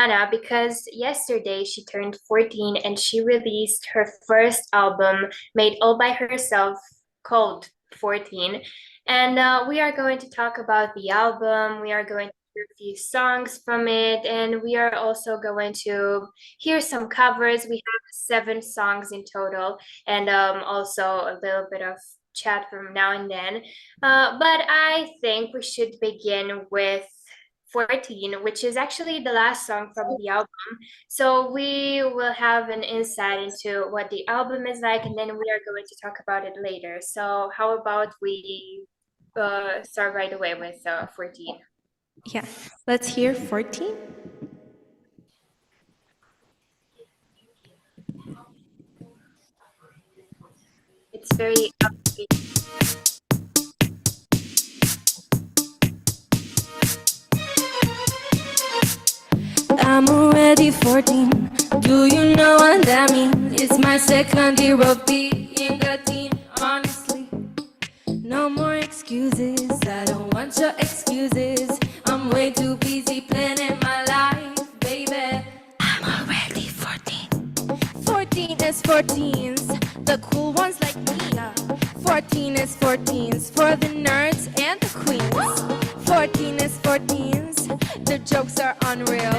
TIANA because yesterday she turned 14 and she released her first album made all by herself called 14. And we are going to talk about the album. We are going to hear a few songs from it, and we are also going to hear some covers. We have 7 songs in total, and also a little bit of chat from now and then. But I think we should begin with 14, which is actually the last song from the album. So we will have an insight into what the album is like, and then we are going to talk about it later. So how about we start right away with 14? Yeah, let's hear 14. It's very upbeat. I'm already 14. Do you know what that means? It's my second year of being a teen. Honestly, no more excuses. I don't want your excuses. I'm way too busy planning my life, baby. I'm already 14. 14 is 14s, the cool ones like me. 14 is 14s for the nerds and the queens. 14 is 14s, the jokes are unreal.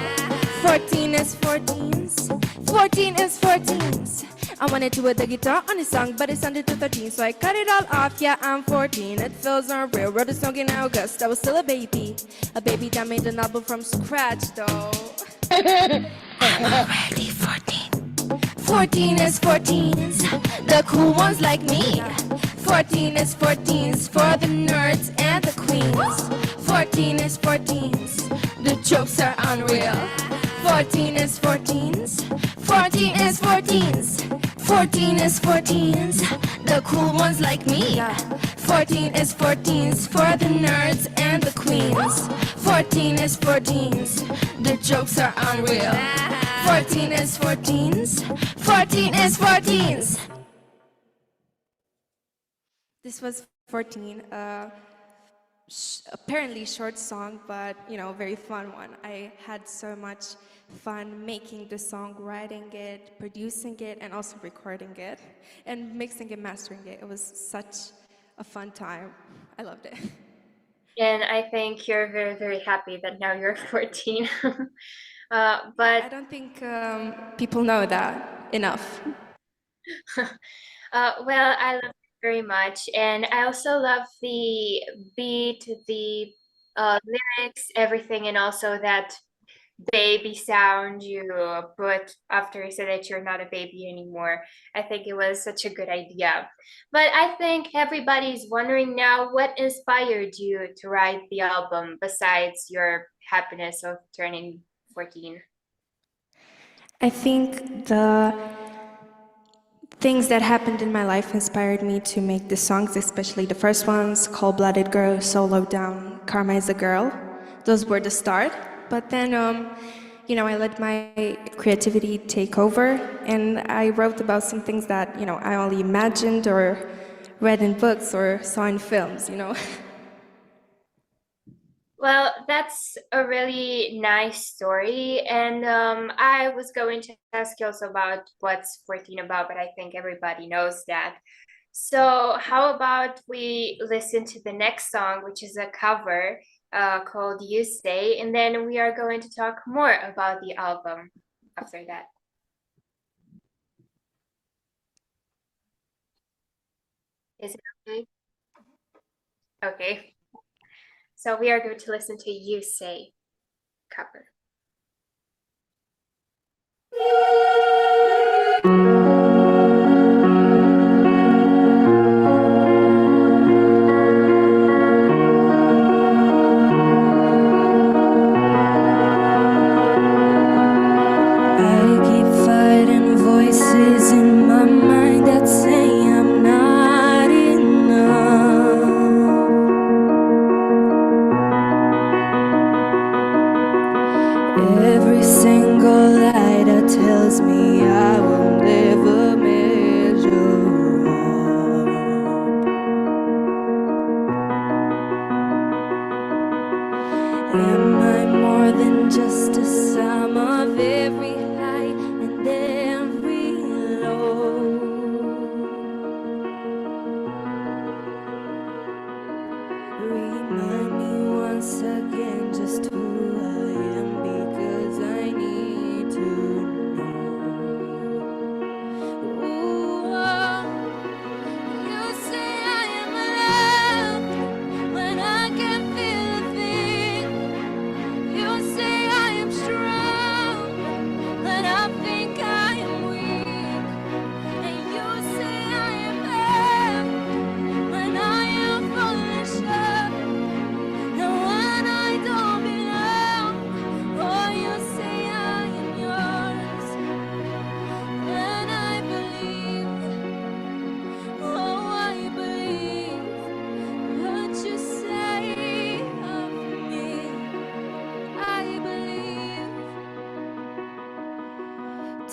14 is 14s, 14 is 14s. I wanted to do the guitar on the song, but it sounded too 13, so I cut it all off. Yeah, I'm 14, it feels unreal. Wrote a song in August, I was still a baby that made an album from scratch, though. I'm already 14. 14 is 14s, the cool ones like me. 14 is 14s for the nerds and the queens. 14 is 14s, the jokes are unreal. 14 is 14s, 14 is 14s. 14 is 14s, the cool ones like me. 14 is 14s for the nerds and the queens. 14 is 14s, the jokes are unreal. 14 is 14s, 14 is 14s. This was 14, apparently short song, but very fun one. I had so much fun making the song, writing it, producing it, and also recording it, and mixing and mastering it. It was such a fun time. I loved it. And I think you're very, very happy that now you're 14. But I don't think people know that enough. Well, I love it very much, and I also love the beat, the lyrics, everything, and also that baby sound you put after you said that you're not a baby anymore. I think it was such a good idea. But I think everybody's wondering now what inspired you to write the album besides your happiness of turning 14. I think the things that happened in my life inspired me to make the songs, especially the first ones, Cold-Blooded Girl, Solo Down, Karma is a Girl. Those were the start. But then, I let my creativity take over, and I wrote about some things that, I only imagined or read in books or saw in films. Well, that's a really nice story. And I was going to ask you also about what's 14 about, but I think everybody knows that. So, how about we listen to the next song, which is a cover called You Say, and then we are going to talk more about the album after that. Is it okay? Okay. So, we are going to listen to You Say cover. Voices in my mind that say I'm not enough. Every single lie that tells me I will never measure up. Am I more than just a summer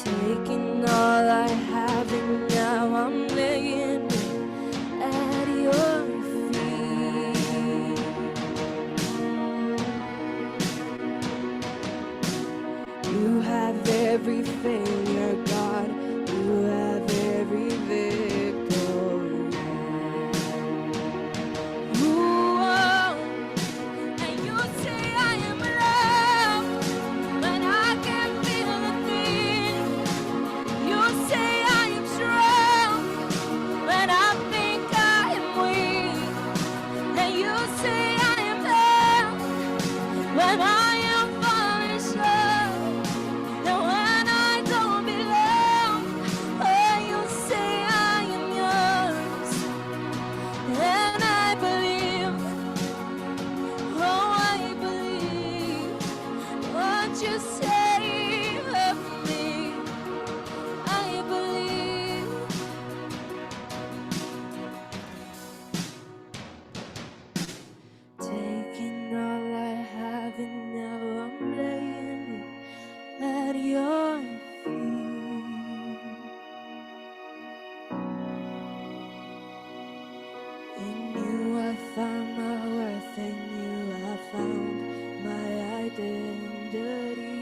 Taking all I have and now I'm laying it at your feet. You have every failure, God. You have every victory. Ooh, oh, and you say I am loved when I can feel a thing. You say I am strong when I think I am weak. And you say I am held when I am falling short. And when I don't belong, oh, you say I am yours. And I believe, oh, I believe what you say of me. I believe. Taking all I have and now I'm laying it at your feet. In you I found my worth, in you I found my identity.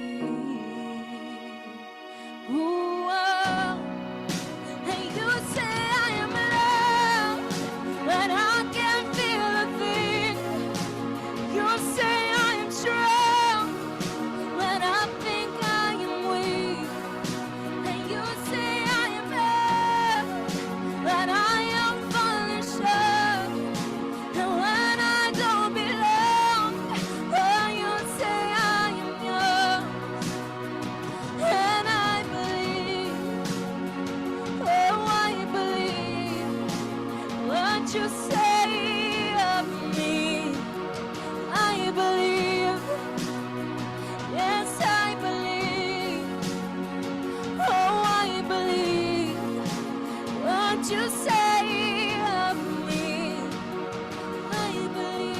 Ooh, oh, and you say I am loved when I can't feel a thing. You say I am strong when I think I am weak. And you say I am held when I am falling short. And when I don't belong, oh, you say I am yours. And I believe, oh, I believe what you say of me. I believe, yes, I believe, oh, I believe what you say of me. I believe.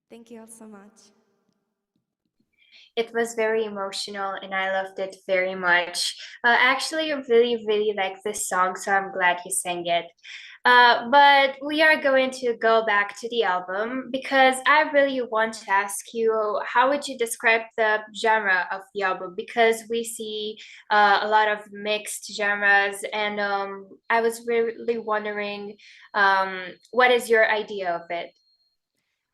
Thank you all so much. It was very emotional and I loved it very much. Actually, I really, really like this song, so I'm glad you sang it. But we are going to go back to the album because I really want to ask you, how would you describe the genre of the album? Because we see a lot of mixed genres, and I was really wondering, what is your idea of it?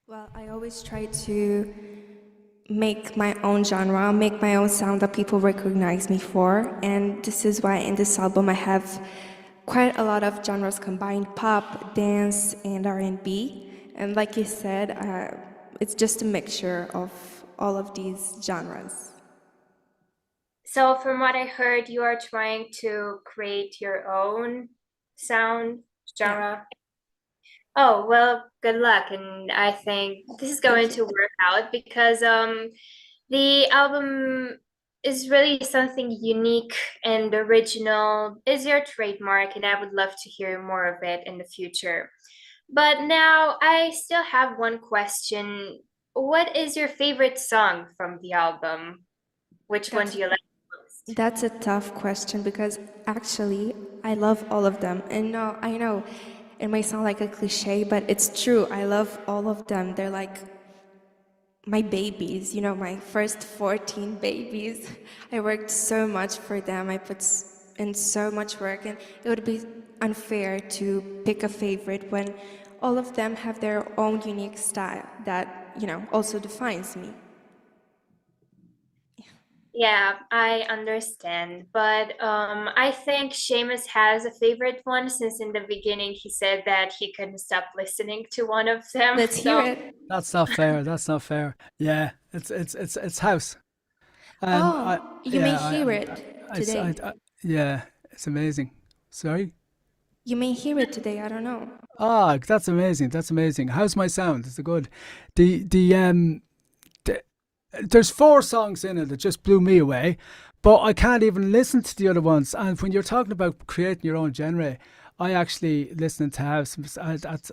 Well, I always try to make my own genre, make my own sound that people recognize me for, and this is why in this album I have quite a lot of genres combined: pop, dance, and R&B. And like you said, it's just a mixture of all of these genres. So, from what I heard, you are trying to create your own sound Yeah, genre. Oh, well, good luck. And I think this is going thank you. to work out because the album is really something unique and original. Is your trademark, and I would love to hear more of it in the future. But now I still have one question. What is your favorite song from the album? Which one That's do you like most? that's a tough question because actually I love all of them. And no, I know it may sound like a cliche, but it's true. I love all of them. They're like my babies, my first 14 babies. I worked so much for them. I put in so much work, and it would be unfair to pick a favorite when all of them have their own unique style that, also defines me. Yeah, I understand. But I think Seamus has a favorite one since in the beginning he said that he couldn't stop listening to one of them. Let's hear So it. That's not fair. That's not fair. Yeah, it's house, and Oh, you may yeah, hear it I today. yeah, it's amazing. Sorry. You may hear it today, I don't know. Ah, that's amazing. That's amazing. How's my sound? Is it good? The there's four songs in it that just blew me away, but I can't even listen to the other ones. And when you're talking about creating your own genre, I actually listening to house.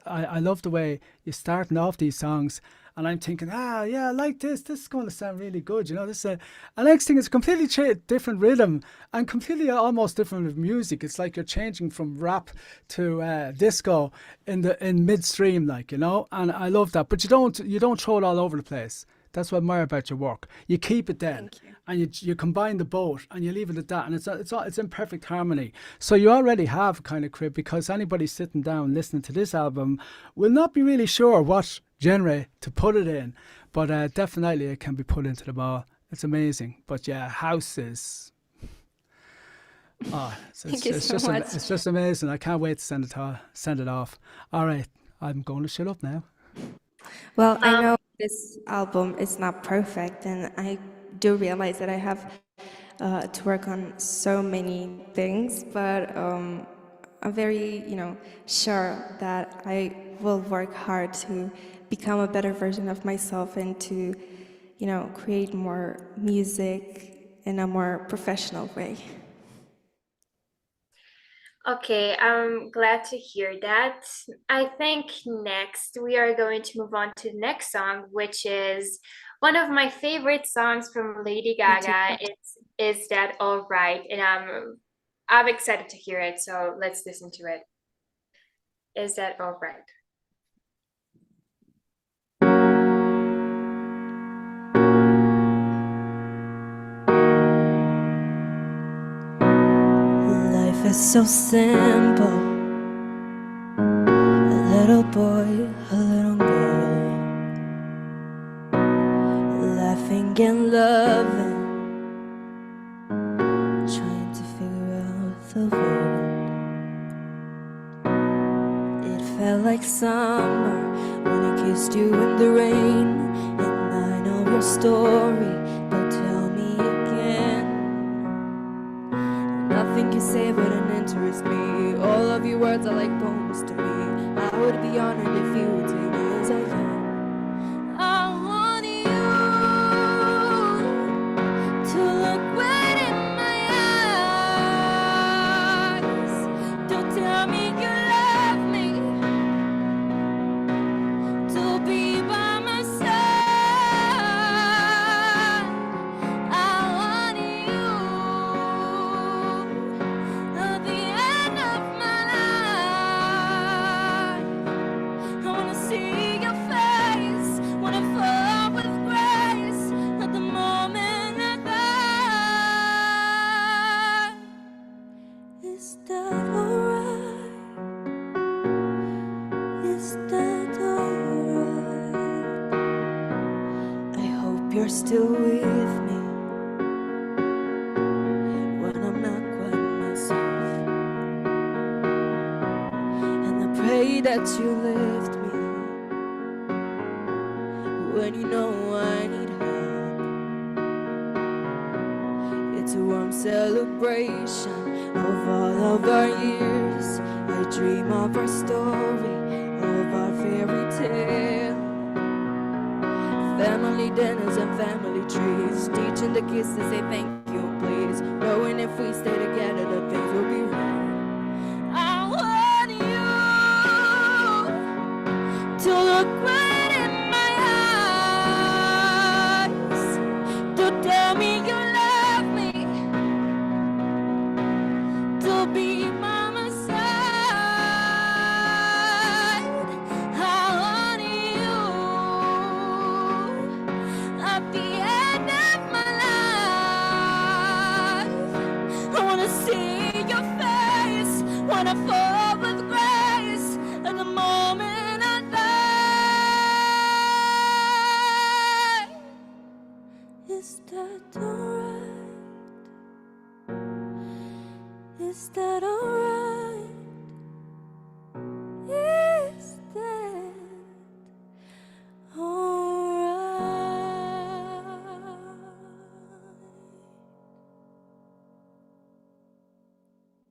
I love the way you're starting off these songs, and I'm thinking, yeah, I like this. This is going to sound really good. You know, this. And next thing is completely different rhythm and completely almost different music. It's like you're changing from rap to disco in midstream, like you know. And I love that. But you don't throw it all over the place. That's what I admire about your work. You keep it then, Thank you. and you combine the both, and you leave it at that, and it's in perfect harmony. So you already have a kind of crib because anybody sitting down listening to this album will not be really sure what genre to put it in, but definitely it can be put into the ball. It's amazing. But yeah, house is Thank you so much. it's just amazing. I can't wait to send it off. All right, I'm going to shut up now. Well, I know this album is not perfect, and I do realize that I have to work on so many things, but I'm very, sure that I will work hard to become a better version of myself and to, create more music in a more professional way. Okay, I'm glad to hear that. I think next we are going to move on to the next song, which is one of my favorite songs from Lady Me too. Gaga. It's Is That All Right? And I'm excited to hear it, so let's listen to it. Is That All Right? Life is so simple. A little boy, a little girl, laughing and loving, trying to figure out the world. It felt like summer when I kissed you in the rain. And I know your story, but tell me again. Nothing you say wouldn't interest me. All of your words are like poems to me. I would be honored if you would take me as I am. I want you to look right in my eyes. Don't tell me you love me. To be by my side. I want you at the end of my life. I wanna see your face, wanna fall with grace at the moment I die. Is that alright? Is that alright? I hope you're still with me when I'm not quite myself. And I pray that you lift me when you know I need help. It's a warm celebration of all of our years. I dream of our story, of our fairy tale. Family dinners and family trees, teaching the kids to say thank you, please. Knowing if we stay together, the things will be right. I want you to look right in my eyes. To tell me you love me. To be by my side. I want you at the end of my life. I wanna see your face, wanna fall with grace at the moment I die. Is that alright? Is that alright? Is that alright?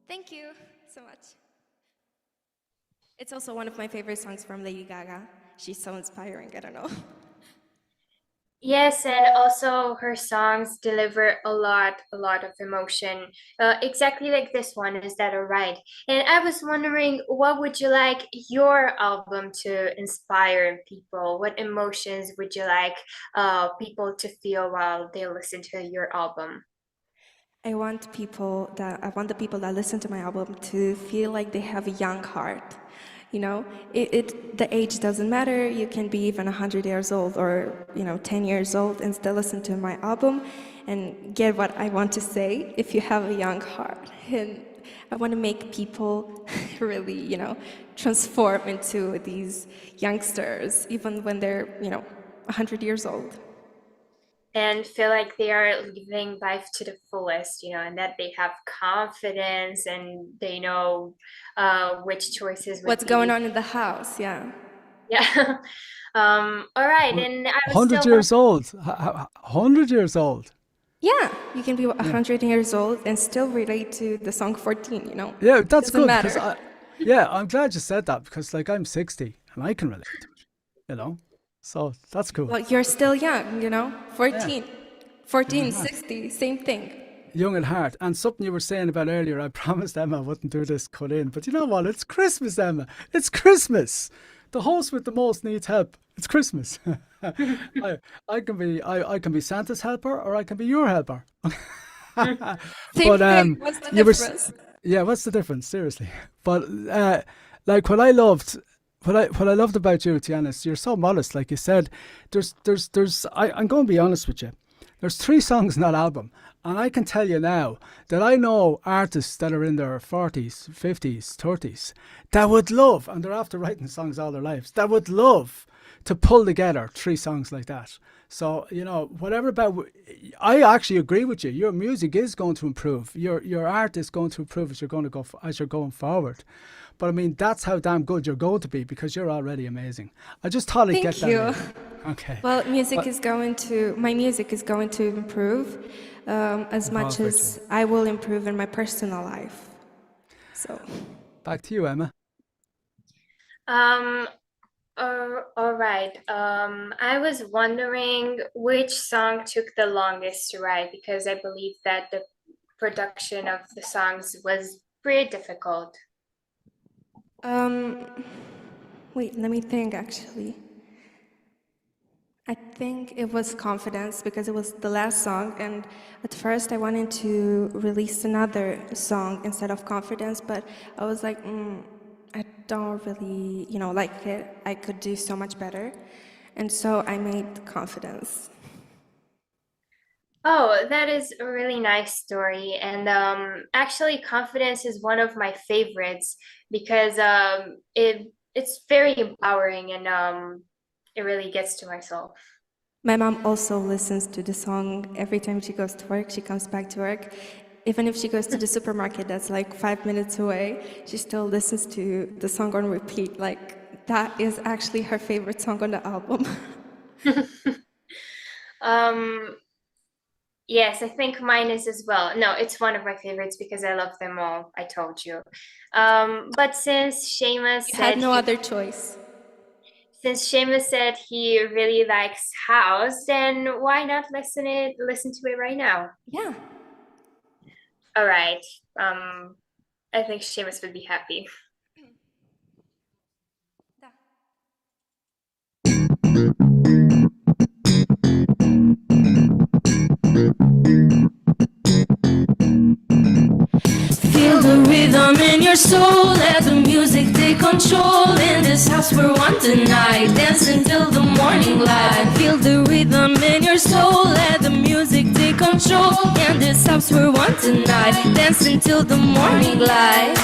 Thank you so much. It's also one of my favorite songs from Lady Gaga. She's so inspiring, I don't know. Yes, and also her songs deliver a lot of emotion. Exactly like this one, is that alright? And I was wondering, what would you like your album to inspire people? What emotions would you like people to feel while they listen to your album? I want the people that listen to my album to feel like they have a young heart. You know, the age doesn't matter. You can be even 100 years old or 10 years old and still listen to my album and get what I want to say if you have a young heart. And I want to make people really, transform into these youngsters, even when they're 100 years old. And feel like they are living life to the fullest, and that they have confidence and they know which choices would What's going be. on in the house? Yeah. Yeah. All right. And I was 100 still years old. 100 years old. Yeah, you can be Yeah. 100 years old and still relate to the song 14, Yeah, that's Doesn't good because matter. I'm glad you said that because like I'm 60 and I can relate to it. So that's cool. Well, you're still young, Yeah. 14, Young 14, at heart. 60, same thing. Young at heart. And something you were saying about earlier, I promised Emma I wouldn't do this cut in. But you know what? It's Christmas, Emma. It's Christmas. The host with the most needs help. It's Christmas. I can be Santa's helper or I can be your helper. Same But thing. What's the you were difference? yeah, what's the difference? Seriously. But like what I loved about you, Tiana, is you're so modest. Like you said, I'm going to be honest with you. There's 3 songs in that album, and I can tell you now that I know artists that are in their 40s, 50s, 30s that would love, and they're after writing songs all their lives, that would love to pull together 3 songs like that. So, whatever about, I actually agree with you. Your music is going to improve. Your art is going to improve as you're going forward. But I mean, that's how damn good you're going to be because you're already amazing. I just thought I'd get Thank you. that in. Okay. Well, my music is going to improve as much Perfect. as I will improve in my personal life. So, Back to you, Emma. Um, all right. I was wondering which song took the longest to write because I believe that the production of the songs was pretty difficult. wait, let me think actually. I think it was Confidence because it was the last song, and at first I wanted to release another song instead of Confidence, but I was like, I don't really, like it. I could do so much better. And so I made Confidence. Oh, that is a really nice story. And actually, Confidence is one of my favorites because it's very empowering and it really gets to my soul. My mom also listens to the song every time she goes to work. She comes back to work. Even if she goes to the supermarket that's like 5 minutes away, she still listens to the song on repeat. Like, that is actually her favorite song on the album. Um, yes, I think mine is as well. No, it's one of my favorites because I love them all, I told you. But You had no other choice. since Seamus said he really likes house, then why not listen to it right now? Yeah. All right. I think Seamus would be happy. Feel the rhythm in your soul, let the music take control. In this house we're one tonight, dance until the morning light. Feel the rhythm in your soul, let the music take control. In this house we're one tonight, dance until the morning light.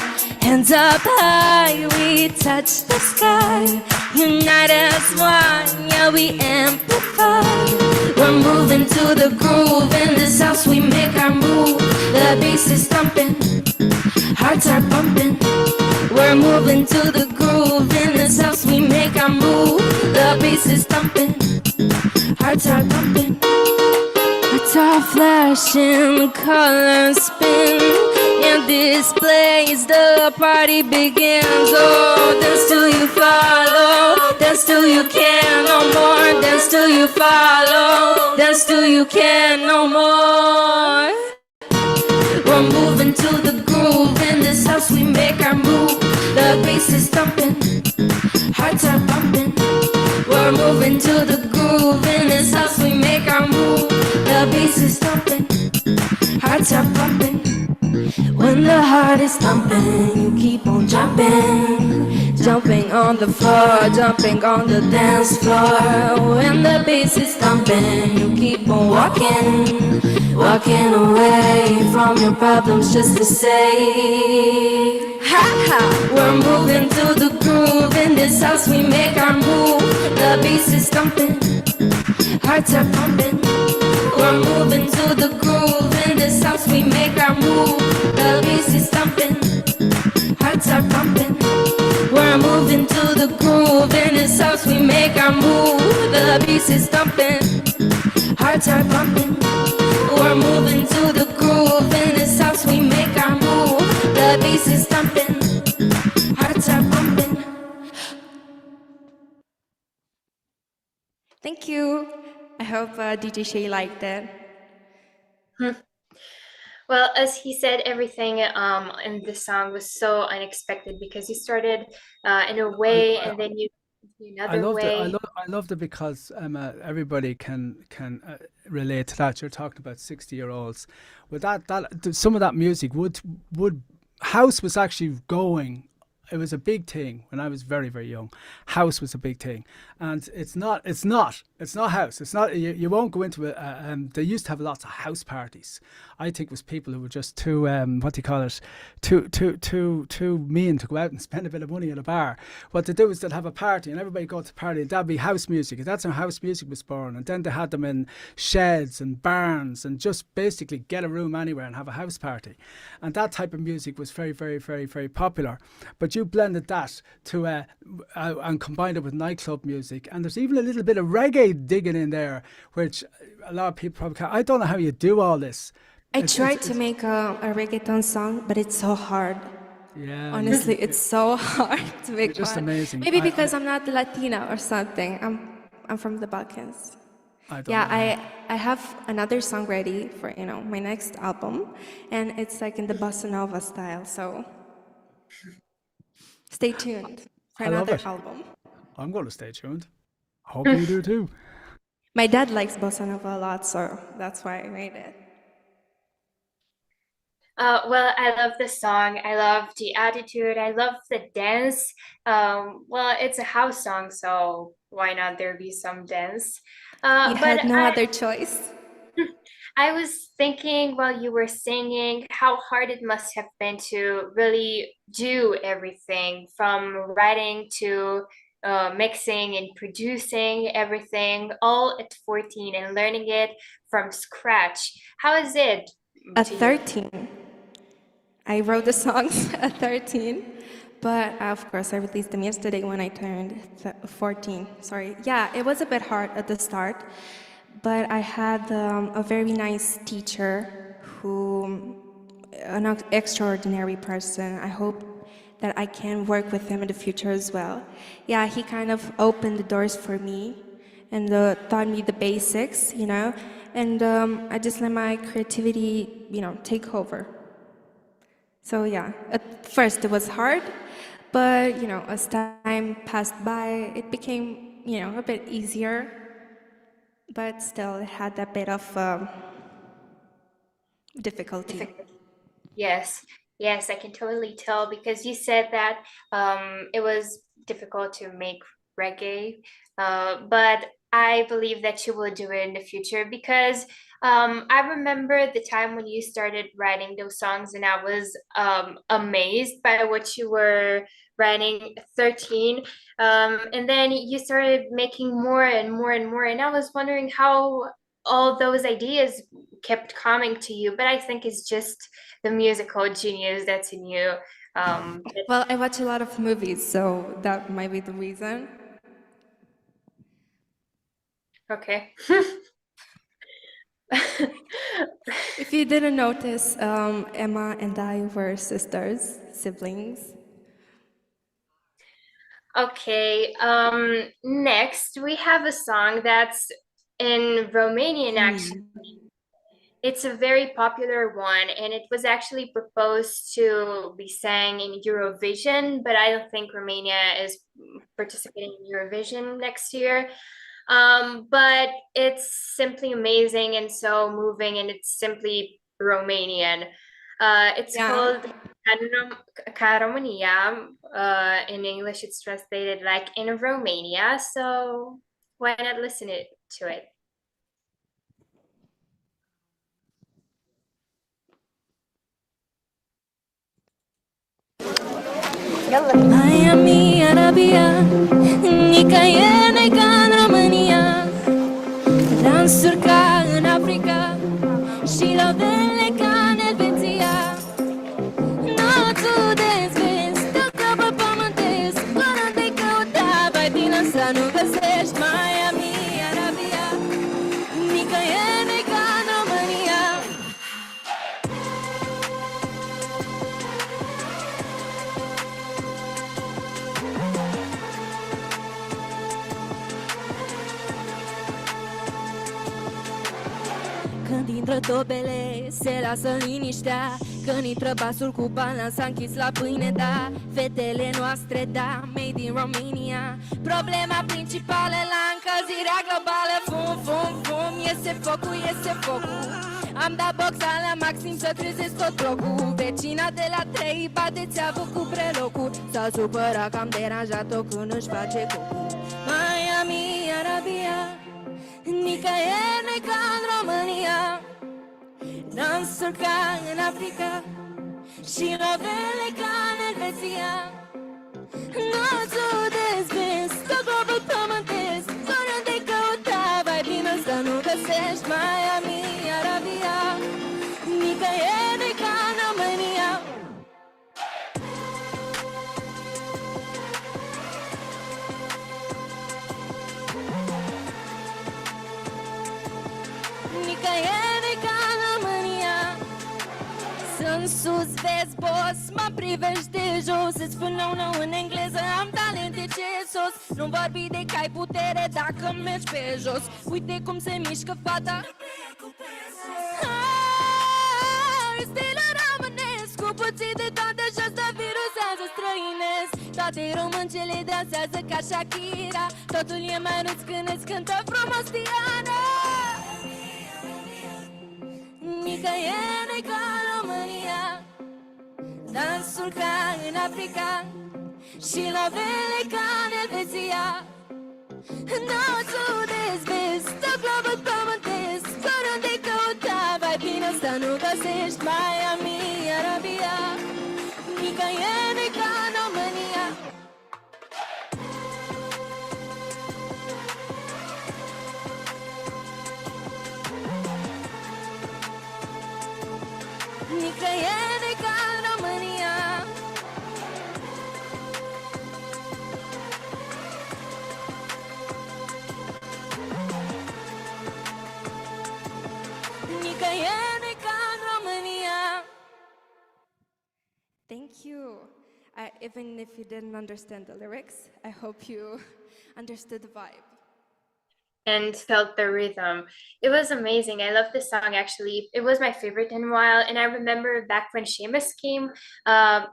Hands up high, we touch the sky. Unite as one, yeah, we amplify. We're moving to the groove, in this house we make our move. The bass is thumping, hearts are pumping. We're moving to the groove, in this house we make our move. The bass is thumping, hearts are pumping. Lights are flashing, colors spin. In this place, the party begins. Oh, dance till you follow, dance till you can no more, dance till you follow, dance till you can no more. We're moving to the groove. In this house we make our move. The bass is thumping, hearts are pumping. We're moving to the groove. In this house we make our move. The bass is thumping, hearts are pumping. When the heart is thumping, you keep on jumping, jumping on the floor, jumping on the dance floor. When the bass is thumping, you keep on walking, walking away from your problems just to say, ha ha. We're moving to the groove. In this house we make our move. The bass is thumping, hearts are pumping. We're moving to the groove. In this house we make our move. The bass is thumping, hearts are pumping. We're moving to the groove. In this house we make our move. The bass is thumping, hearts are pumping. We're moving to the groove. In this house we make our move. The bass is thumping, hearts are pumping. Thank you. I hope DJ Shay liked it. Well, as he said, everything in the song was so unexpected because you started in a way and then you in I another loved it. way. I loved it because everybody can relate to that. You're talking about 60-year-olds. With some of that music would house was actually going. It was a big thing when I was very, very young. House was a big thing, and it's not house. It's not. You won't go into it. They used to have lots of house parties. I think it was people who were just too what do you call it, too mean to go out and spend a bit of money at a bar. What they do is they'd have a party and everybody go to the party and that'd be house music. And that's how house music was born. And then they had them in sheds and barns and just basically get a room anywhere and have a house party. And that type of music was very, very, very, very popular. But you blended that to and combined it with nightclub music. And there's even a little bit of reggae digging in there, which a lot of people probably can't. I don't know how you do all this. I tried to make a reggaeton song, but it's so hard. Yeah, Honestly, it's so hard to make you're just one. amazing. Maybe because I'm not Latina or something. I'm from the Balkans. I don't Yeah, know. I have another song ready for my next album, and it's like in the bossa nova style. So stay tuned for I love another it. album. I'm going to stay tuned. Hope you do too. My dad likes bossa nova a lot, so that's why I made it. Well, I love the song. I love the attitude. I love the dance. Well, it's a house song, so why not there be some dance? You But had no other choice. I was thinking while you were singing how hard it must have been to really do everything from writing to mixing and producing everything all at 14 and learning it from scratch. How is it At to you? 13, I wrote the songs at 13, but of course I released them yesterday when I turned 14. Sorry. Yeah, it was a bit hard at the start, but I had a very nice teacher an extraordinary person. I hope that I can work with him in the future as well. Yeah, he kind of opened the doors for me and taught me the basics, and I just let my creativity, take over. So yeah, at first it was hard, but as time passed by, it became, a bit easier, but still it had a bit of difficulty. Yes, yes, I can totally tell because you said that it was difficult to make reggae, but I believe that you will do it in the future because I remember the time when you started writing those songs, and I was amazed by what you were writing at 13. And then you started making more and more and more, and I was wondering how all those ideas kept coming to you, but I think it's just the musical genius that's in you. Well, I watch a lot of movies, so that might be the reason. Okay. If you didn't notice, Emma and I were sisters, siblings. Okay, next we have a song that's in Romanian actually. It's a very popular one, and it was actually proposed to be sang in Eurovision, but I don't think Romania is participating in Eurovision next year. But it's simply amazing and so moving, and it's simply Romanian. It's Yeah. called Ca România. In English, it's translated like in Romania. So why not listen to it? Miami, Arabia, nicăieri n-ai ca în România. Dansuri ca în Africa și lovele ca în Elveția. Noțul de zbis, tot globul pământesc, oriunde-i căuta, vai bine să nu găsești. Miami, Arabia, nicăieri n-ai ca în România. Când intră tobele, se lasă liniștea. Când intră basul cu bana, s-a închis la pâine, da. Fetele noastre, da, made in Romania. Problema principală la încălzirea globală. Fum, fum, fum, iese focul. Am dat boxa la maxim să trezesc tot blocul. Vecina de la 3 bate țeavă cu prelocul. S-a supărat că am deranjat-o când își face cocul. Miami, Arabia, nicăieri n-ai ca în România. Dansuri ca în Africa și lovele ca în Elveția. Noțul de zbis, tot globul pământesc, oriunde-i căuta, vai bine să nu găsești. Miami, Arabia, nicăieri n-ai ca în România. Nicăieri n-ai ca în România. Sunt sus, vezi, boss, mă privești de jos. Îți spun no în engleză, am talente ce e sos. Nu vorbi de că ai putere dacă mergi pe jos. Uite cum se mișcă fata. Stilul românesc, cu puțin de toate și asta virusează străinesc. Toate româncele dansează ca Shakira. Totul e mai râs când îți cântă frumos TIANA. Nicăieri n-ai ca în România. Dansul ca în Africa și lovele ca în Elveția. Noțul de zbis, tot globul pământesc, oriunde-i căuta, vai bine să nu găsești. Miami, Arabia, nicăieri n-ai ca în România. Nicăieri n-ai ca în România. Nicăieri n-ai ca în România. Thank you. Even if you didn't understand the lyrics, I hope you understood the vibe. And felt the rhythm. It was amazing. I love this song actually. It was my favorite in a while. And I remember back when Seamus came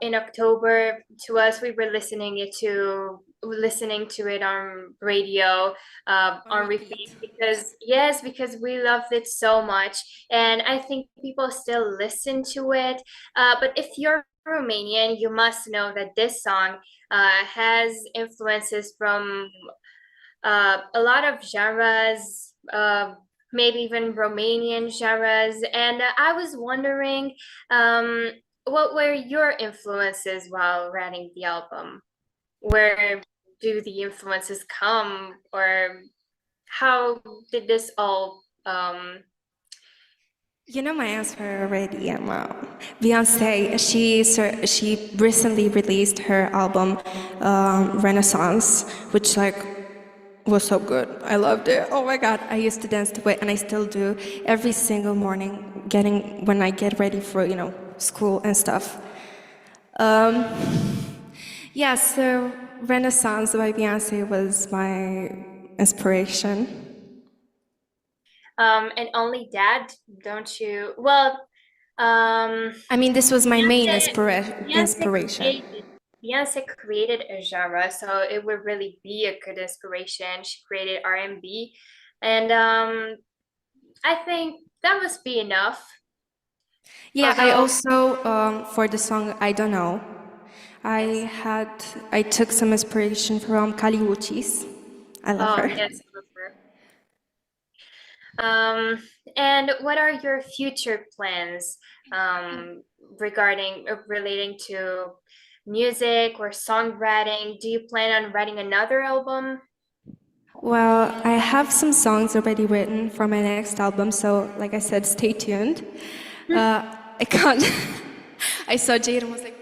in October to us, we were listening to it on radio on repeat because we loved it so much. And I think people still listen to it. But if you're Romanian, you must know that this song has influences from a lot of genres, maybe even Romanian genres. And I was wondering, what were your influences while writing the album? Where do the influences come, or how did this all You know my answer already, Emma. Beyonce, she recently released her album Renaissance, which was so good. I loved it. Oh my God, I used to dance to it, and I still do every single morning, when I get ready for school and stuff. Yeah, so Renaissance by Beyonce was my inspiration. And only that, don't you? Well, I mean, this was my main Beyonce, Beyonce inspiration. created, Beyonce created a genre, so it would really be a good inspiration. She created R&B, and I think that must be enough. Yeah, I Although, also for the song I Don't Know, yes. I took some inspiration from Kali Uchis. I love Oh, her. yes, I love her. And what are your future plans regarding relating to music or songwriting? Do you plan on writing another album? Well, I have some songs already written for my next album, so like I said, stay tuned. I can't. I saw Jade and was like,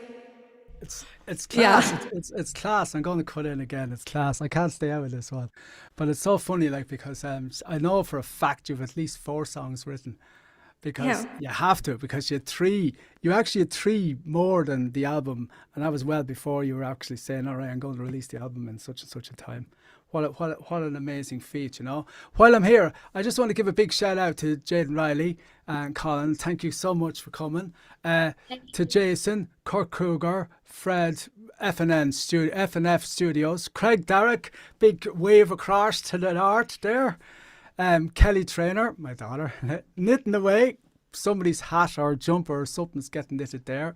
It's yeah. class. It's class. I'm going to cut in again. It's class. I can't stay out of this one, but it's so funny, like because I know for a fact you've at least 4 songs written, because Yeah. you have to, because you had 3. You actually had 3 more than the album, and that was well before you were actually saying, all right, I'm going to release the album in such and such a time. What an amazing feat, you know. While I'm here, I just want to give a big shout out to Jaden Riley and Colin. Thank you so much for coming. To Jason, Kurt Kruger, Fred, FNF Studios, Craig Darrick, big wave across to the north there. Kelly Trainer, my daughter, knitting away. Somebody's hat or jumper or something's getting knitted there.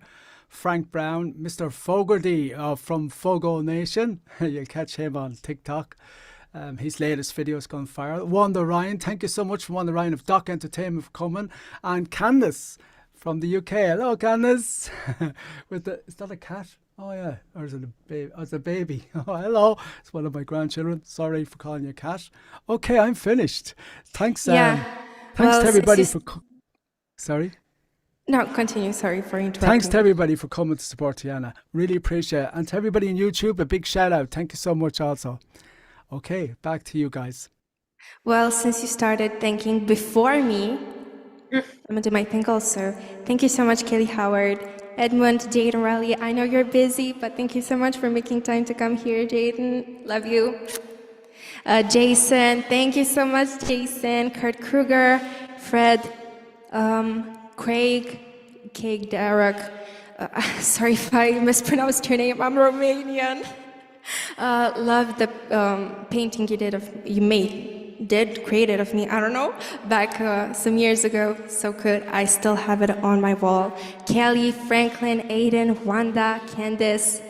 Frank Brown, Mr. Fogarty from Fogo Nation. You'll catch him on TikTok. His latest video's gone viral. Wanda Ryan, thank you so much for Wanda Ryan of Doc Entertainment for coming. And Candice from the UK. Hello, Candice. Is that a cat? Oh yeah, or is it a baby? Oh, it's a baby. Oh, hello. It's one of my grandchildren. Sorry for calling you a cat. Okay, I'm finished. Thanks. Yeah. Thanks Well, to everybody for. Sorry. No, continue. Sorry for interrupting. Thanks to everybody for coming to support TIANA. Really appreciate it. And to everybody on YouTube, a big shout out. Thank you so much also. Okay, back to you guys. Well, since you started thanking before me, I'm gonna do my thing also. Thank you so much, Kelly Howard, Edmund, Jaden Riley. I know you're busy, but thank you so much for making time to come here, Jaden. Love you. Jason, thank you so much, Jason. Kurt Kruger, Fred, Craig, Derek. Sorry if I mispronounced your name. I'm Romanian. Love the painting created of me, I don't know, back some years ago. So good. I still have it on my wall. Kelly, Franklin, Aiden, Wanda, Candice,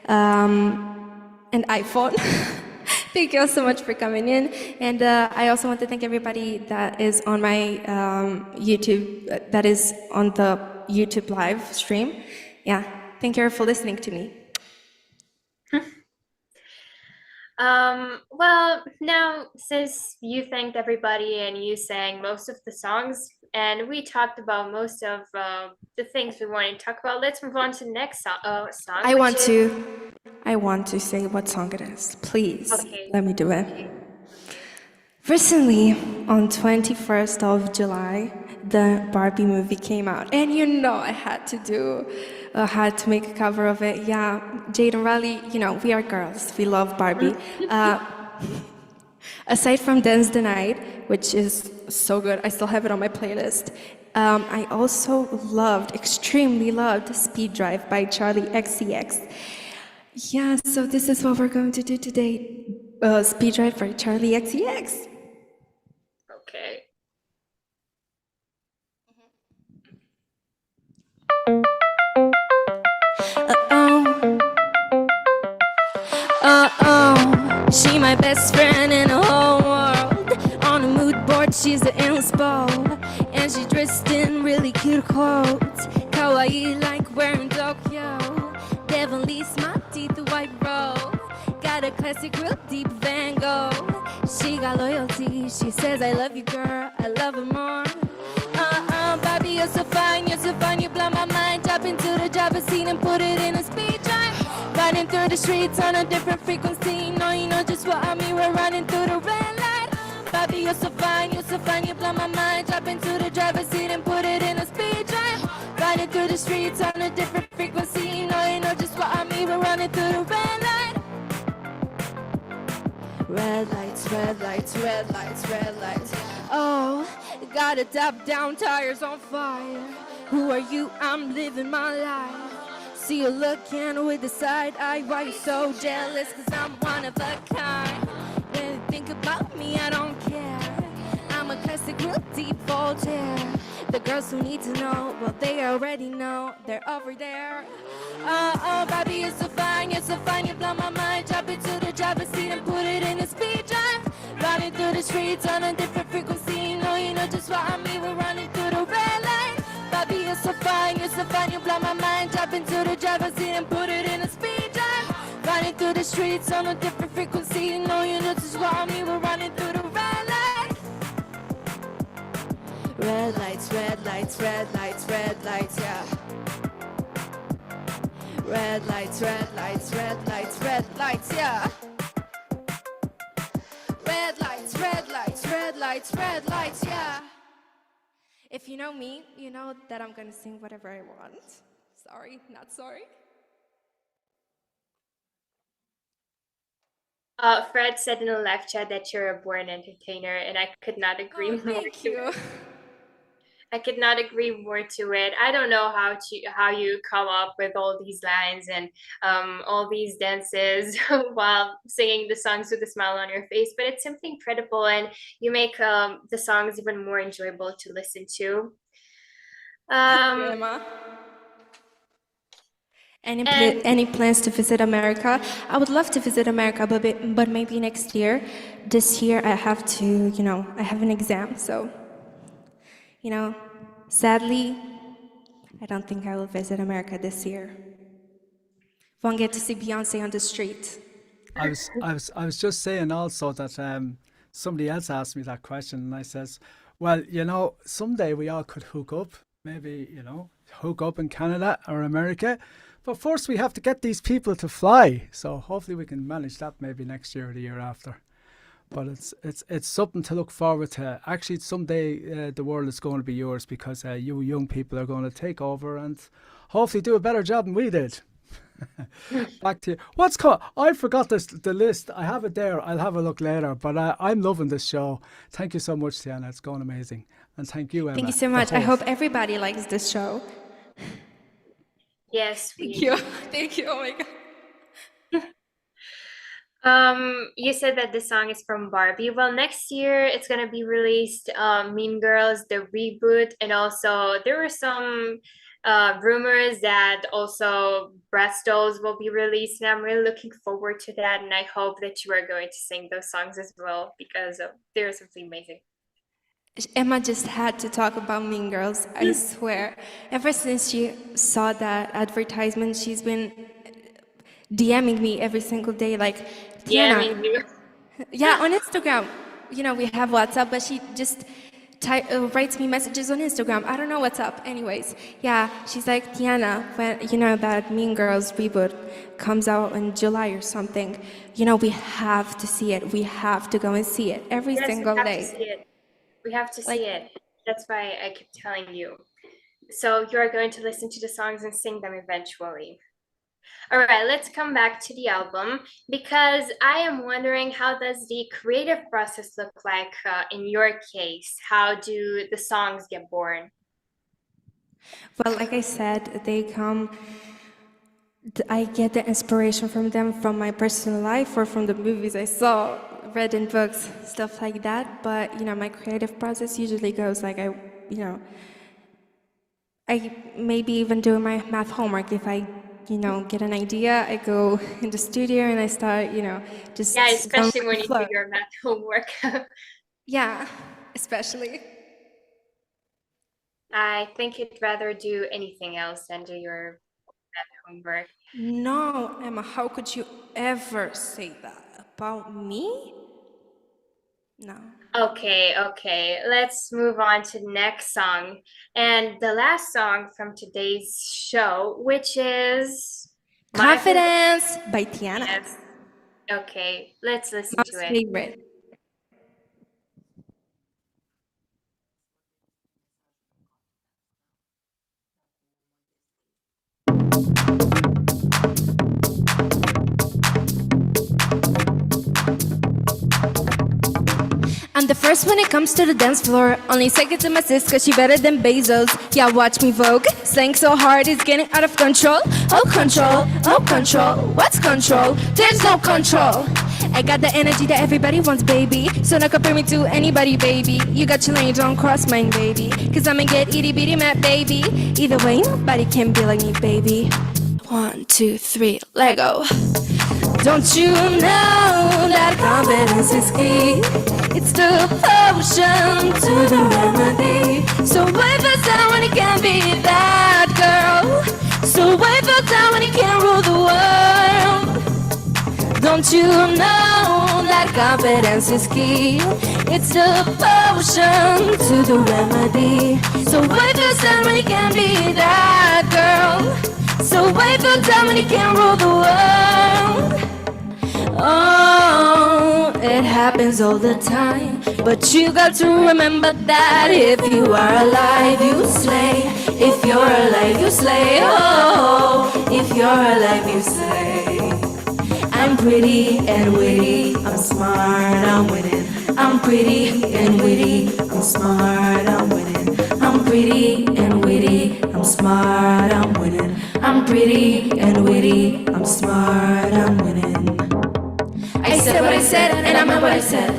and iPhone. Thank you all so much for coming in. And I also want to thank everybody that is on my YouTube, that is on the YouTube live stream. Yeah, thank you for listening to me. Well, now since you thanked everybody and you sang most of the songs and we talked about most of the things we wanted to talk about, let's move on to the next song. I want to say what song it is. Please, Okay. let me do it. Okay. Recently, on 21st of July, the Barbie movie came out, and I had to make a cover of it. Yeah, Jade and Riley, we are girls. We love Barbie. Aside from Dance the Night, which is so good, I still have it on my playlist. I also extremely loved Speed Drive by Charlie XCX. Yeah, so this is what we're going to do today. Speed Drive by Charlie XCX. Okay. She my best friend in the whole world. On a mood board, she's the inspo. And she dressed in really cute clothes. Kawaii like wearing Tokyo. Definitely smart teeth, white robe. Got a classic, real deep Van Gogh. She got loyalty, she says I love you girl, I love her more. Bobby, you're so fine, you blow my mind. Drop into the driver's seat and put it in a speed drive. Riding through the streets on a different frequency. No, you know just what I mean, we're running through the baby, you're so fine, you blow my mind. Drop into the driver's seat and put it in a speed drive. Riding through the streets on a different frequency. You know just what I mean. We're running through the red light. Red lights, red lights, red lights, red lights. Oh, got a top down, tires on fire. Who are you? I'm living my life. See you looking with the side eye. Why you so jealous? Cause I'm one of a kind. When you think about me, I don't care. I'm a classic, real deep Voltaire. The girls who need to know, well, they already know. They're over there. Oh, baby, you're so fine, you blow my mind. Drop it to the driver's seat and put it in a speed drive. Riding through the streets on a different frequency. You know just what I mean. We're running through the red light. Baby, you're so fine, you blow my mind. Drop into the driver's seat and put it in a speed drive. Riding through the streets on a different frequency. You know just what I mean. We're running through the red light. Red lights, red lights, red lights, red lights, yeah. Red lights, red lights, red lights, red lights, yeah. Red lights, red lights, red lights, red lights, yeah. If you know me, you know that I'm gonna sing whatever I want. Sorry, not sorry. Fred said in the live chat that you're a born entertainer, and I could not agree more. Thank you. I could not agree more to it. I don't know how you come up with all these lines and all these dances while singing the songs with a smile on your face, but it's simply incredible, and you make the songs even more enjoyable to listen to. Thank you, Emma. And Any plans to visit America? I would love to visit America, but maybe next year. This year I have to, I have an exam, so, sadly, I don't think I will visit America this year. Won't get to see Beyonce on the street. I was just saying also that somebody else asked me that question, and I says, well, someday we all could hook up, maybe, hook up in Canada or America. But first we have to get these people to fly. So hopefully we can manage that maybe next year or the year after. But it's something to look forward to. Actually, someday the world is going to be yours, because you young people are going to take over and hopefully do a better job than we did. Back to you. What's called? I forgot the list. I have it there. I'll have a look later. But I'm loving this show. Thank you so much, TIANA. It's going amazing. And thank you, Emma. Thank you so much. I hope everybody likes this show. yes, Thank you. Thank you. Oh my God. You said that the song is from Barbie. Well, next year it's gonna be released, Mean Girls, the reboot, and also there were some rumors that also Bratz Dolls will be released, and I'm really looking forward to that, and I hope that you are going to sing those songs as well, because they're simply amazing. Emma just had to talk about Mean Girls, I swear. Ever since she saw that advertisement, she's been DMing me every single day, like, Yeah, TIANA. I mean, Yeah, on Instagram. We have WhatsApp, but she just writes me messages on Instagram. I don't know what's up. Anyways, yeah, she's like, TIANA, when that Mean Girls reboot comes out in July or something, we have to see it. We have to go and see it every yes, single we have day. to see it. We have to Like- see it. That's why I keep telling you. So you're going to listen to the songs and sing them eventually. All right, let's come back to the album, because I am wondering, how does the creative process look like in your case? How do the songs get born? Well, like I said, I get the inspiration from them from my personal life or from the movies I saw, read in books, stuff like that. But, my creative process usually goes like I maybe even do my math homework. If I, get an idea, I go in the studio and I start, just Yeah, going especially with when the you flow. do your math homework. Yeah, especially. I think you'd rather do anything else than do your math homework. No, Emma, how could you ever say that about me? No. Okay, let's move on to the next song. And the last song from today's show, which is my Confidence by TIANA. Yes. Okay, let's listen My to it. favorite. I'm the first when it comes to the dance floor. Only second to my sis, cause she better than Bezos. Yeah, watch me vogue. Slang so hard, it's getting out of control. Oh, control, oh, control. What's control? There's no control. I got the energy that everybody wants, baby. So don't compare me to anybody, baby. You got your lane, don't cross mine, baby. Cause I'ma get itty bitty mad, baby. Either way, nobody can be like me, baby. 1, 2, 3, Lego. Don't you know that confidence is key? It's the potion to the remedy. So why feel down when you can't be that girl? So why feel down when you can't rule the world? Don't you know that confidence is key? It's the potion to the remedy. So why feel down when you can't be that girl? So why feel down when you can't rule the world? Oh, it happens all the time. But you got to remember that if you are alive, you slay. If you're alive, you slay. Oh, if you're alive, you slay. I'm pretty and witty, I'm smart, I'm winning. I'm pretty and witty, I'm smart, I'm winning. I'm pretty and witty, I'm smart, I'm winning. I'm pretty and witty, I'm smart, I'm winning. I said what I said, and I meant what I said.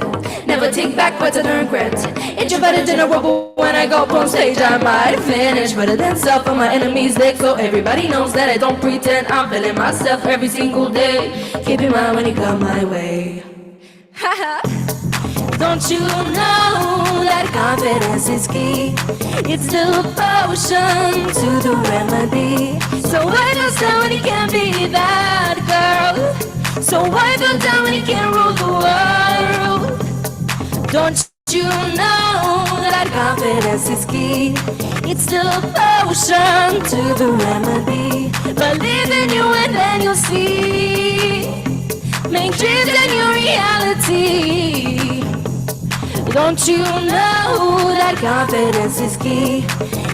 Never take back words I don't regret. Introverted in a world, but when I go up on stage, I might finish better than self on my enemy's leg. So everybody knows that I don't pretend. I'm feeling myself every single day. Keep in mind when you come my way. Don't you know that confidence is key? It's the potion to the remedy. So why don't stand when you can't be that girl? So why feel down when you can't rule the world? Don't you know that confidence is key? It's the potion to the remedy. Believe in you and then you'll see. Make dreams and your reality. Don't you know that confidence is key?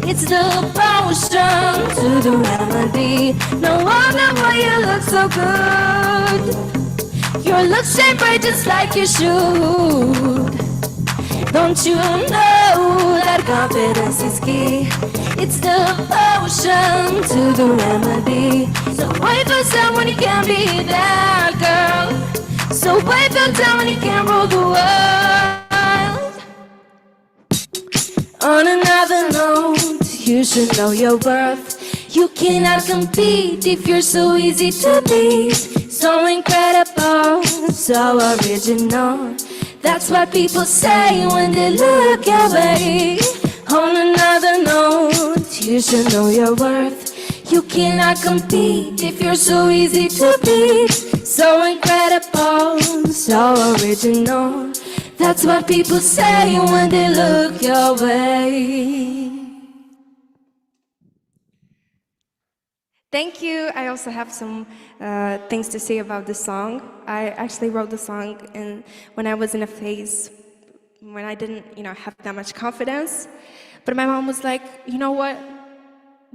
It's the potion to the remedy. No wonder why you look so good. Your looks shine bright just like you should. Don't you know that confidence is key? It's the potion to the remedy. So why feel down when you can't be that girl? So why feel down when you can't rule the world? On another note, you should know your worth. You cannot compete if you're so easy to beat. So incredible, so original. That's what people say when they look your way. On another note, you should know your worth. You cannot compete if you're so easy to beat. So incredible, so original. That's what people say when they look your way. Thank you. I also have some things to say about the song. I actually wrote the song when I was in a phase when I didn't, have that much confidence. But my mom was like, you know what?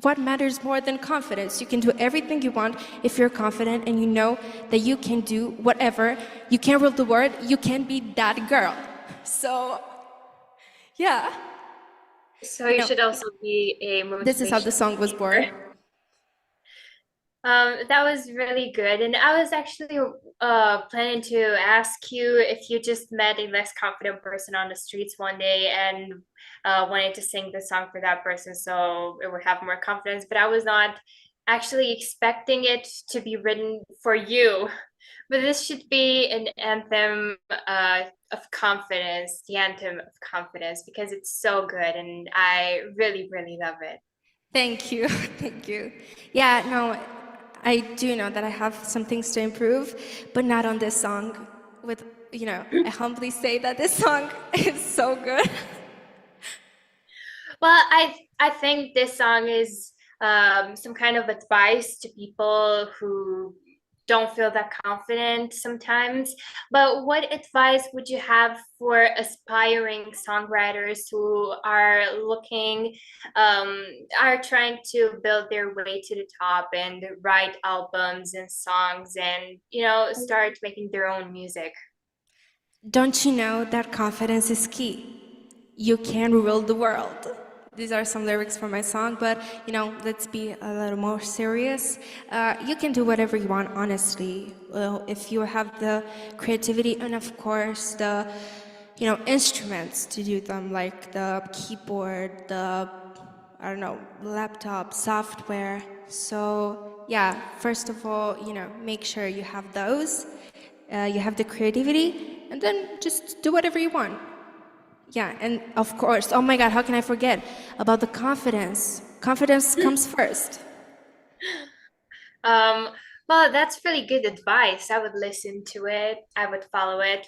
What matters more than confidence? You can do everything you want if you're confident and you know that you can do whatever. You can't rule the world. You can be that girl. So, yeah. So you should also be a motivation. This is how the song was born. That was really good. And I was actually planning to ask you if you just met a less confident person on the streets one day and wanted to sing the song for that person so it would have more confidence. But I was not actually expecting it to be written for you. But this should be an anthem of confidence, the anthem of confidence, because it's so good and I really, really love it. Thank you. Thank you. Yeah, no, I do know that I have some things to improve, but not on this song. I humbly say that this song is so good. Well, I think this song is some kind of advice to people who don't feel that confident sometimes. But what advice would you have for aspiring songwriters who are are trying to build their way to the top and write albums and songs and, start making their own music? Don't you know that confidence is key? You can rule the world. These are some lyrics for my song, but let's be a little more serious. You can do whatever you want, honestly. Well, if you have the creativity and, of course, the instruments to do them, like the keyboard, the laptop, software. So yeah, first of all, make sure you have those. You have the creativity, and then just do whatever you want. Yeah, and of course, oh my God, how can I forget about the confidence? Confidence comes first. Um, well, that's really good advice. I would listen to it. I would follow it.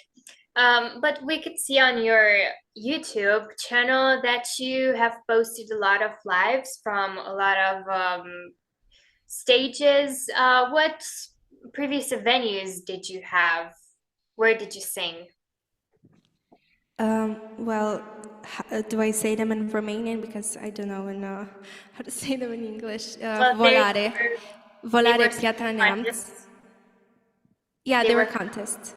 But we could see on your YouTube channel that you have posted a lot of lives from a lot of stages. What previous venues did you have? Where did you sing? Well, do I say them in Romanian? Because I don't know how to say them in English. Well, Volare. they were Volare Piatra Neamț. contests. Yeah, They they were were contests.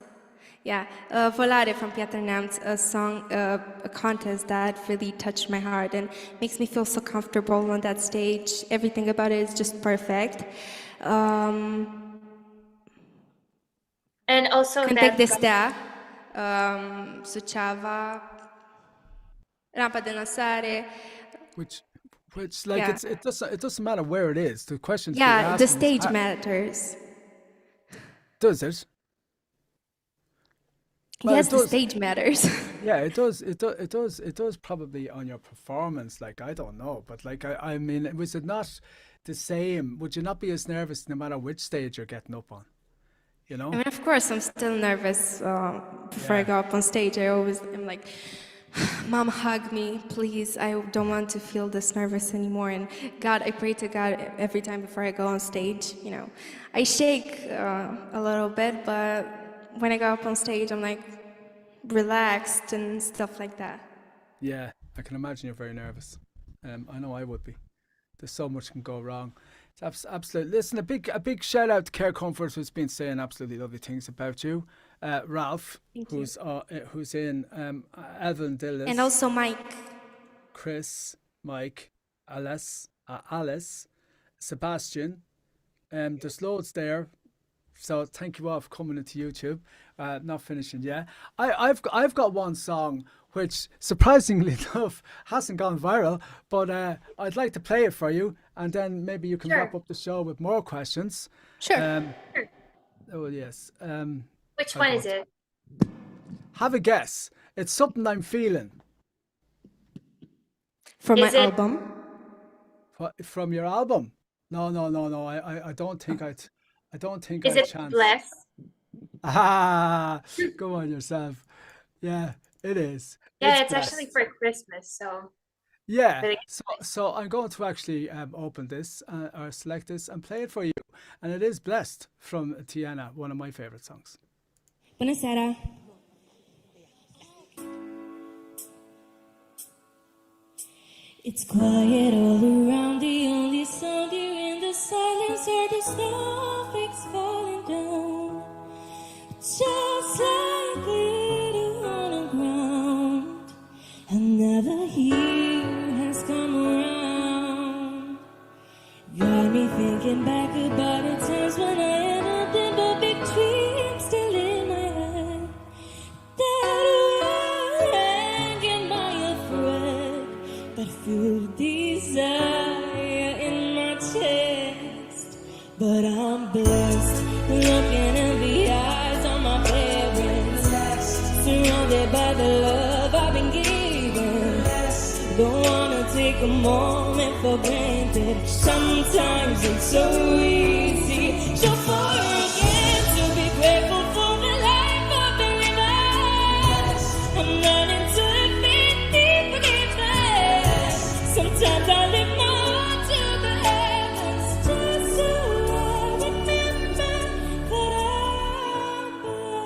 Yeah, Volare from Piatra Neamț, a song, a contest that really touched my heart and makes me feel so comfortable on that stage. Everything about it is just perfect. and also Cântec that de Stea, Suceava, Rampa de Lansare. Which like Yeah. it doesn't matter where it is. The question to be Yeah, the asking is, stage matters. does it? Well, Yes, it the does. stage matters. Yeah, it does. It does probably on your performance. Like, I don't know, but like I mean, was it not the same? Would you not be as nervous no matter which stage you're getting up on? You know? I mean, of course, I'm still nervous before I Yeah. go up on stage. I always am like, Mom, hug me, please. I don't want to feel this nervous anymore. And God, I pray to God every time before I go on stage. I shake a little bit, but when I go up on stage, I'm like relaxed and stuff like that. Yeah, I can imagine you're very nervous. I know I would be. There's so much can go wrong. It's absolutely. Listen, a big shout out to Care Comfort, who's been saying absolutely lovely things about you. Ralph, who's in Evan Dillis, And also Mike. Chris, Mike, Alice, Sebastian. There's loads there. So thank you all for coming into YouTube. Not finishing yet. I've got one song which surprisingly enough hasn't gone viral, but I'd like to play it for you, and then maybe you can Sure. wrap up the show with more questions. Sure. Sure. Oh yes. Which I'll one go is on. it? Have a guess. It's something I'm feeling. For my Is it- album. From your album? No. I don't think Is I'd it chance. Bless? Ah, go on yourself. Yeah, it is. Yeah, it's actually Blessed. for Christmas, so Yeah, really so I'm going to actually open this or select this and play it for you, and it is Blessed from Tiana, one of my favorite songs. Bună seara! It's quiet all around, the only sound here in the silence are the snowflakes falling down. Just like glitter on the ground. Another year has come around. Got me thinking back about the times when I had nothing but big dreams still in my head. That were hanging by a thread, that filled desire in my chest. But I'm blessed, looking in the eyes of my parents, surrounded by the love I've been given. Don't wanna take a moment for granted. Sometimes it's so easy to forget to be grateful for the life I've been living. I'm learning to admit deep forgiveness. Sometimes I lift my heart to the heavens just so I remember that I'm blessed.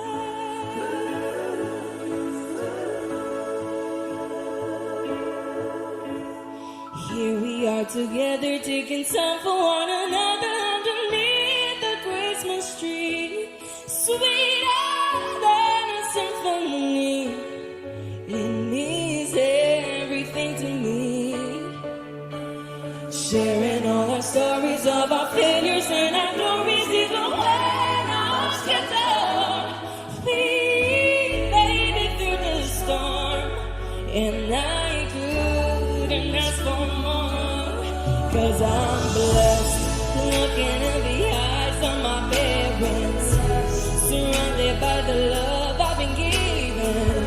Here we are together, taking time for one another underneath the Christmas tree, sweeter than a symphony. sharing all our stories of our failures and our glories, even when our skies are. We made it through the storm, and I couldn't ask for more, 'cause I'm blessed, looking in the eyes of my parents, surrounded by the love I've been given.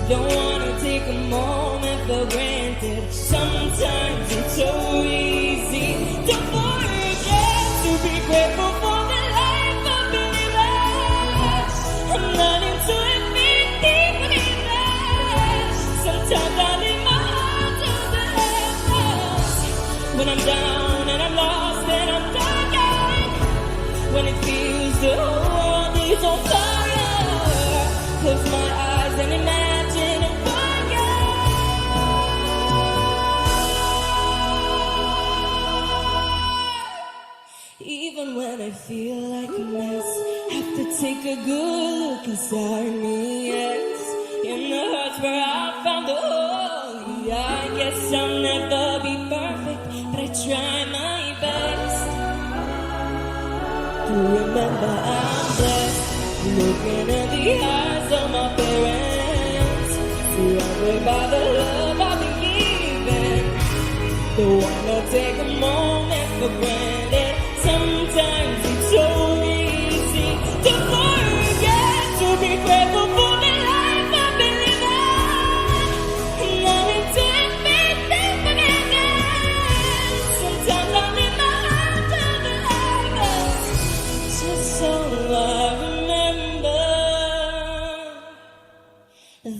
Don't wanna take a moment for granted. Sometimes it's so easy to forget to be grateful for the life I've been living. I'm learning to admit deep within. Sometimes I leave my heart to the heavens. When I'm down and I'm lost and I'm darkened, when it feels the whole world is on fire, close my eyes and imagine a fire. Even when I feel like a mess, have to take a good look inside me, yes. In the hurts where I found the hole, yeah, I guess I'll never be perfect, but I try my best to remember I'm blessed, looking in the eyes of my parents, surrounded by the love I've been given. Don't wanna take a moment for granted. Sometimes it's so easy to forget to be grateful for the life I've been living. And now it's everything again. Sometimes I leave my heart to the heavens, just so I remember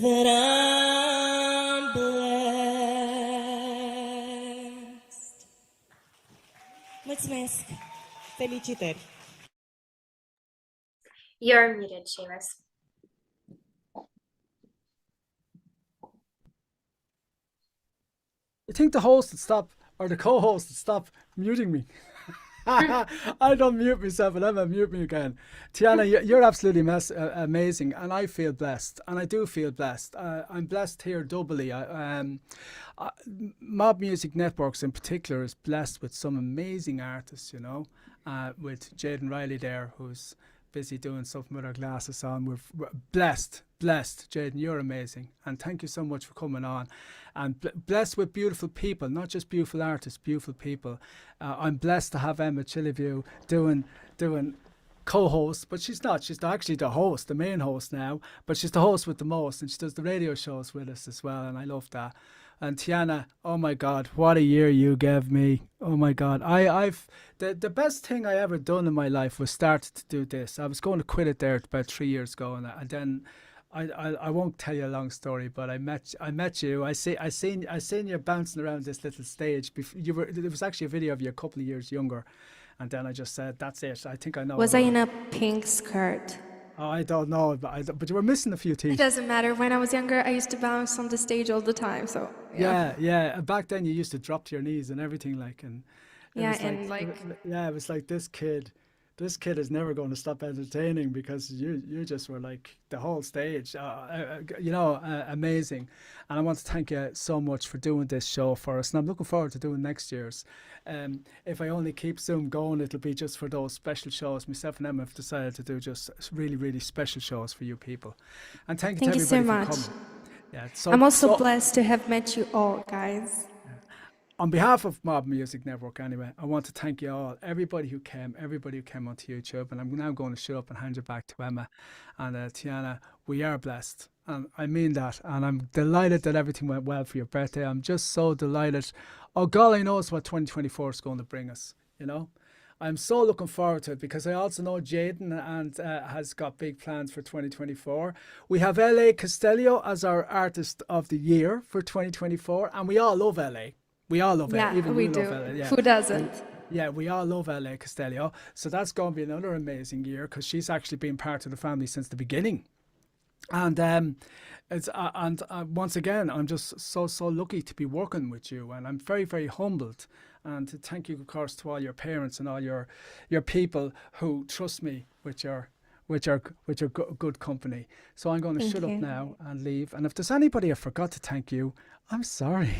that I'm blessed. Mulțumesc! Felicitări! You're muted, Seamus. You think the host would stop, or the co-host would stop muting me? I don't mute myself, and I'm gonna mute me again. Tiana, you're absolutely amazing, and I feel blessed, and I do feel blessed. I'm blessed here doubly. Mob Music Networks in particular is blessed with some amazing artists, you know, with Jaden Riley there, who's busy doing stuff with our glasses on. We're blessed. Jaden, you're amazing, and thank you so much for coming on. And blessed with beautiful people, not just beautiful artists, beautiful people. I'm blessed to have Emma Chilliview doing co-host, but she's not. She's actually the host, the main host now, but she's the host with the most, and she does the radio shows with us as well, and I love that. And Tiana, oh my God, what a year you gave me. Oh my God. The best thing I ever done in my life was started to do this. I was going to quit it there about 3 years ago, and then I won't tell you a long story, but I met you. I seen you bouncing around this little stage. There was actually a video of you a couple of years younger, and then I just said, "That's it. I think I know." Was I in a pink skirt? Oh, I don't know, but you were missing a few teeth. It doesn't matter. When I was younger, I used to bounce on the stage all the time. So yeah. Back then, you used to drop to your knees and everything, like, and it was like this kid is never going to stop entertaining, because you just were like the whole stage, amazing. And I want to thank you so much for doing this show for us, and I'm looking forward to doing next year's. If I only keep Zoom going, it'll be just for those special shows. Myself and Emma have decided to do just really, really special shows for you people. And thank you to everybody so much. for coming. Yeah, I'm also blessed to have met you all, guys. On behalf of Mob Music Network, anyway, I want to thank you all, everybody who came onto YouTube. And I'm now going to shut up and hand you back to Emma. And Tiana, we are blessed. And I mean that. And I'm delighted that everything went well for your birthday. I'm just so delighted. Oh, golly knows what 2024 is going to bring us, you know. I'm so looking forward to it, because I also know Jaden and has got big plans for 2024. We have LA Costello as our Artist of the Year for 2024. And we all love LA. We all love it. Yeah, Even we love do. LA. Yeah. Who doesn't? Yeah, we all love LA Costello. So that's going to be another amazing year, because she's actually been part of the family since the beginning. And once again, I'm just so lucky to be working with you, and I'm very, very humbled. And to thank you, of course, to all your parents and all your people who trust me with your good company. So I'm going to shut up now and leave. And if there's anybody I forgot to thank you, I'm sorry.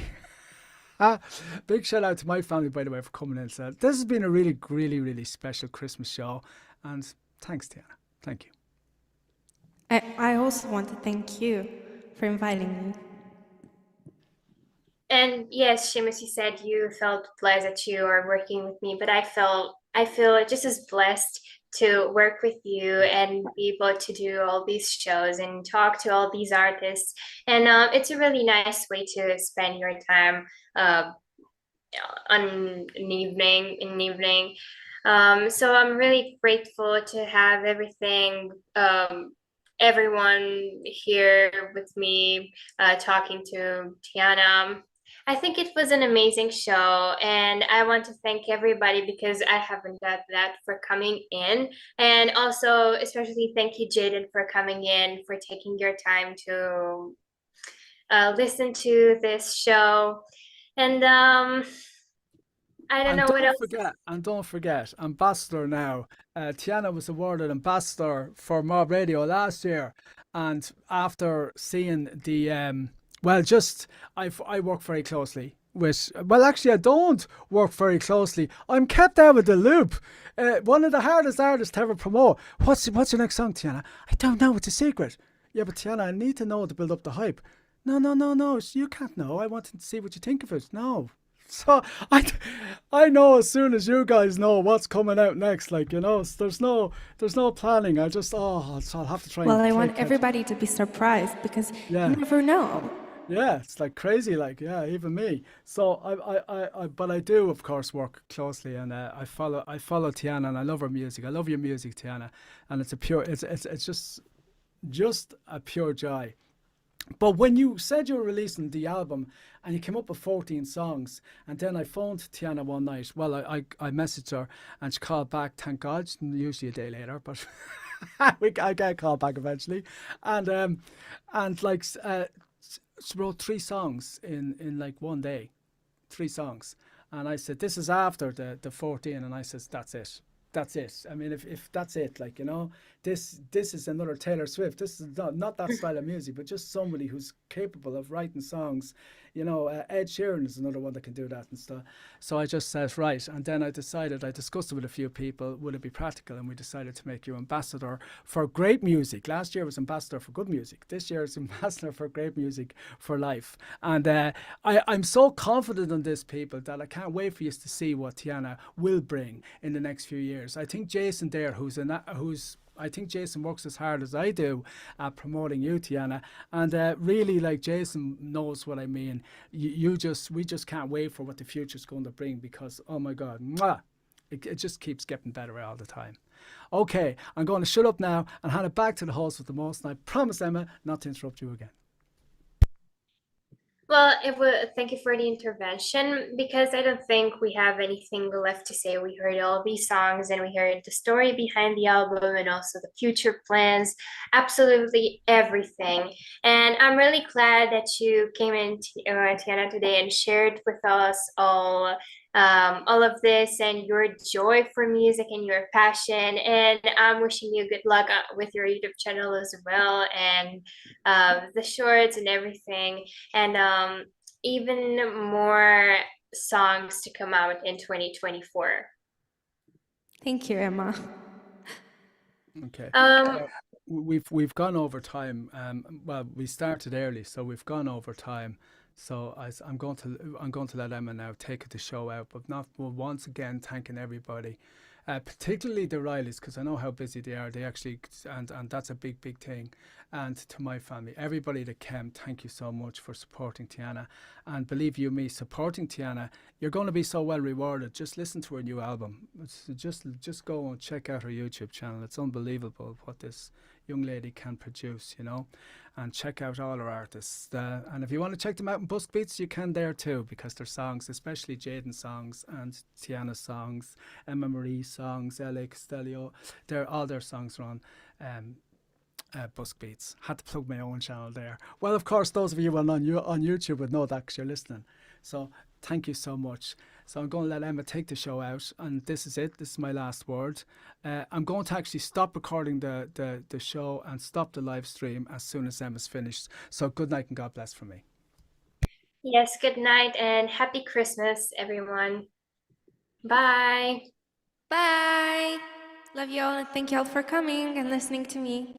Big shout out to my family, by the way, for coming in. So this has been a really, really, really special Christmas show, and thanks, Tiana. Thank you. I also want to thank you for inviting me. And yes, Seamus, you said you felt blessed that you are working with me, but I feel just as blessed to work with you and be able to do all these shows and talk to all these artists. And it's a really nice way to spend your time uh, on an evening. So I'm really grateful to have everyone here with me, talking to Tiana. I think it was an amazing show, and I want to thank everybody because I haven't got that for coming in. And also, especially thank you, Jaden, for coming in, for taking your time to listen to this show. And I don't And know what don't else. forget, Ambassador now. Tiana was awarded Ambassador for Mob Radio last year, and after seeing the well, just I work very closely with. Well, actually, I don't work very closely. I'm kept out of the loop. One of the hardest artists to ever promote. What's your next song, Tiana? I don't know. It's a secret. Yeah, but Tiana, I need to know to build up the hype. No, no, no, no. You can't know. I want to see what you think of it. No. So I know as soon as you guys know what's coming out next, like there's no planning. I'll have to try Well, and I play want catch. everybody to be surprised because you Yeah, never know. yeah, it's like crazy, like yeah, even me. So but I do of course work closely, and I follow Tiana, and I love her music. I love your music, Tiana, and it's just a pure joy. But when you said you were releasing the album and you came up with 14 songs, and then I phoned Tiana one night. Well, I messaged her and she called back, thank God, usually a day later, but I get called back eventually. And like, she wrote 3 songs in like one day, 3 songs. And I said, this is after the 14. And I says, that's it. That's it. I mean, if that's it, like, this is another Taylor Swift. This is not that style of music, but just somebody who's capable of writing songs. Ed Sheeran is another one that can do that and stuff. So I just said, right. And then I discussed it with a few people, would it be practical? And we decided to make you ambassador for great music. Last year was ambassador for good music. This year is ambassador for great music for life. And I'm so confident in this, people, that I can't wait for you to see what Tiana will bring in the next few years. I think Jason there, I think Jason works as hard as I do at promoting you, Tiana, and really, like, Jason knows what I mean. We just can't wait for what the future's going to bring, because oh my God, mwah, it just keeps getting better all the time. Okay, I'm going to shut up now and hand it back to the host with the most, and I promise, Emma, not to interrupt you again. Well, thank you for the intervention, because I don't think we have anything left to say. We heard all these songs and we heard the story behind the album and also the future plans, absolutely everything. And I'm really glad that you came in, Tiana, today and shared with us all of this and your joy for music and your passion. And I'm wishing you good luck with your YouTube channel as well, and the shorts and everything, and even more songs to come out in 2024. Thank you, Emma. Okay. Um, We've gone over time. Well, we started early, so we've gone over time. So I'm going to let Emma now take the show out, but not well, once again thanking everybody, particularly the Rileys, because I know how busy they are. They actually, and that's a big thing. And to my family, everybody that came, thank you so much for supporting Tiana. And believe you me, supporting Tiana, you're going to be so well rewarded. Just listen to her new album. Just go and check out her YouTube channel. It's unbelievable what this young lady can produce, and check out all her artists. And if you want to check them out in Busk Beats, you can there too, because their songs, especially Jaden's songs and Tiana's songs, Emma Marie's songs, L.A. Costello, all their songs are on Busk Beats. Had to plug my own channel there. Well, of course, those of you on YouTube would know that because you're listening. So thank you so much. So I'm going to let Emma take the show out, and this is it. This is my last word. I'm going to actually stop recording the show and stop the live stream as soon as Emma's finished. So good night and God bless from me. Yes, good night and happy Christmas, everyone. Bye. Bye. Love you all and thank you all for coming and listening to me.